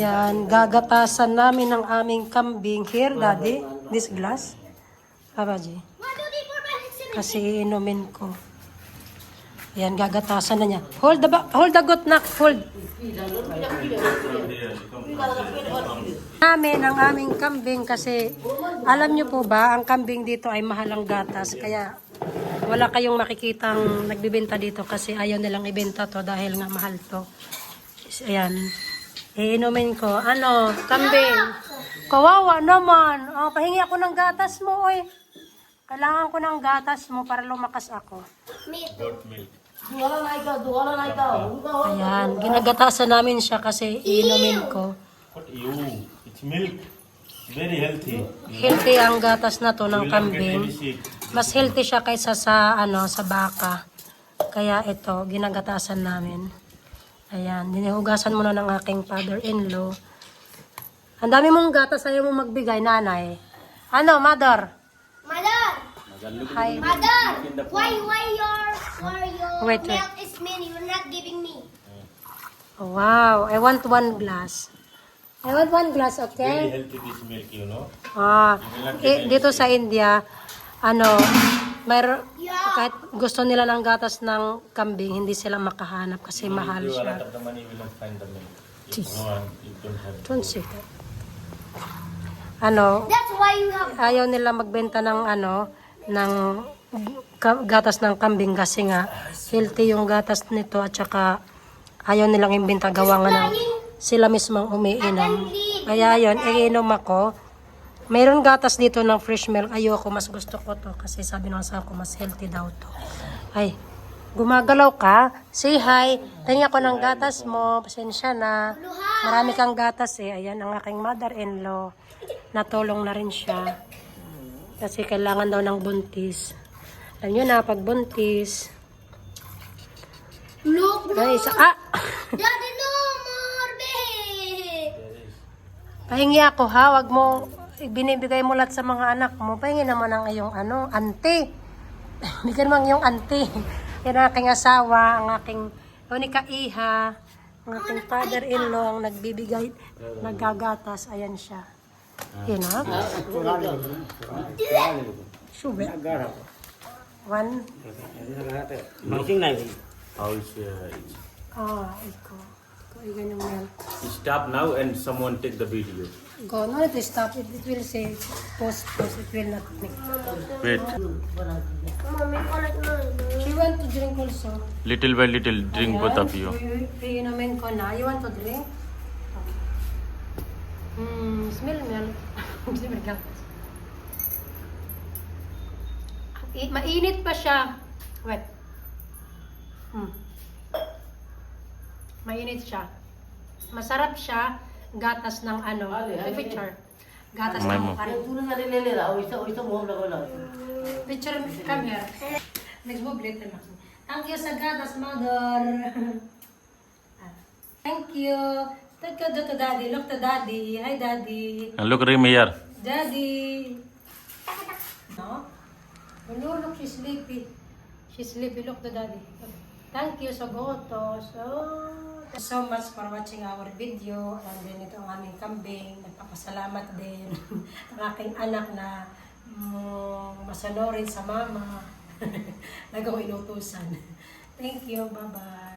Yan, gagatasan namin ng aming kambing. Here, Daddy, this glass. Babaji. Kasi inumin ko. Yan, gagatasan na niya. Hold the goat, nak. Hold. Namin ang aming kambing kasi alam nyo po ba, ang kambing dito ay mahalang gatas. Kaya wala kayong makikitang nagbibenta dito kasi ayaw nilang ibenta to dahil nga mahal to. Ayan. Iinumin ko. Ano? Kambing. Kawawa naman. Oh, pahingi ako ng gatas mo, oy. Kailangan ko ng gatas mo para lumakas ako. Ayan. Ginagatasan namin siya kasi iinumin ko. It's milk. Very healthy. Healthy ang gatas na to ng kambing. Mas healthy siya kaysa sa sa baka. Kaya ito, ginagatasan namin. Ayan, dinihugasan muna ng aking father-in-law. Ang dami mong gatas, ayaw mo magbigay, nanay. Ano, mother? Mother! Hi. Mother! Why your Wait. milk is mini? You're not giving me. Oh, wow, I want one glass. I want one glass, Very okay? healthy this milk, you know. Dito sa India, kahit gusto nila ng gatas ng kambing, hindi sila makahanap kasi mahal If you are siya. out of the money, you will not find the milk. If Jeez. no one, you don't have. Don't say that. That's why you have... Ayaw nila magbenta ng ng gatas ng kambing kasi nga healthy yung gatas nito at saka ayaw nilang imbenta gawa nga ng sila mismong umiinom. Kaya yun, iinom ako. Mayroon gatas dito ng fresh milk. Ayoko, mas gusto ko to kasi sabi ng asawa ko mas healthy daw to. Ay, gumagalaw ka. Say hi. Tingin ako ng gatas mo. Pasensya na. Marami kang gatas eh. Ayan ang aking mother-in-law. Natulong na rin siya. Kasi kailangan daw ng buntis. Alam nyo na, pag buntis. Look, no! Guys, Daddy, no more, babe! pahingi ako ha. Wag mo, binibigay mo lahat sa mga anak mo. Pahingi naman ang iyong auntie. Bigyan naman yung auntie. Yan ang aking asawa, ang aking unika iha, ang aking father-in-law, ang nagbibigay, naggagatas. Ayan siya. Yun ha? Sube. One. How is Ikaw. Ikaw ganyan yan. Stop now and someone take the video. Go. No need to stop it. It will say post. It will not make. Wait. Mommy, collect mine. She want to drink also. Little by little, drink both of you. Iinumin ko na. You want to drink? Smell milk. Smell gatas. Mainit pa siya. Wait. Mainit siya. Masarap siya. Gatas ng picture. Gatas ng picture, come here. Next bublet na. Thank you sa gatas, mother. Thank you. Look to daddy. Look to daddy. Hi, daddy. Look, Rim here. Daddy. No? Oh, no, look, she's sleepy. She's sleepy. Look to daddy. Thank you sa gotos. Thank you so much for watching our video. And then ito ang aming kambing. Nagpapasalamat din ang aking anak na masanorin sa mama. Nagawa inutusan. Thank you. Bye-bye.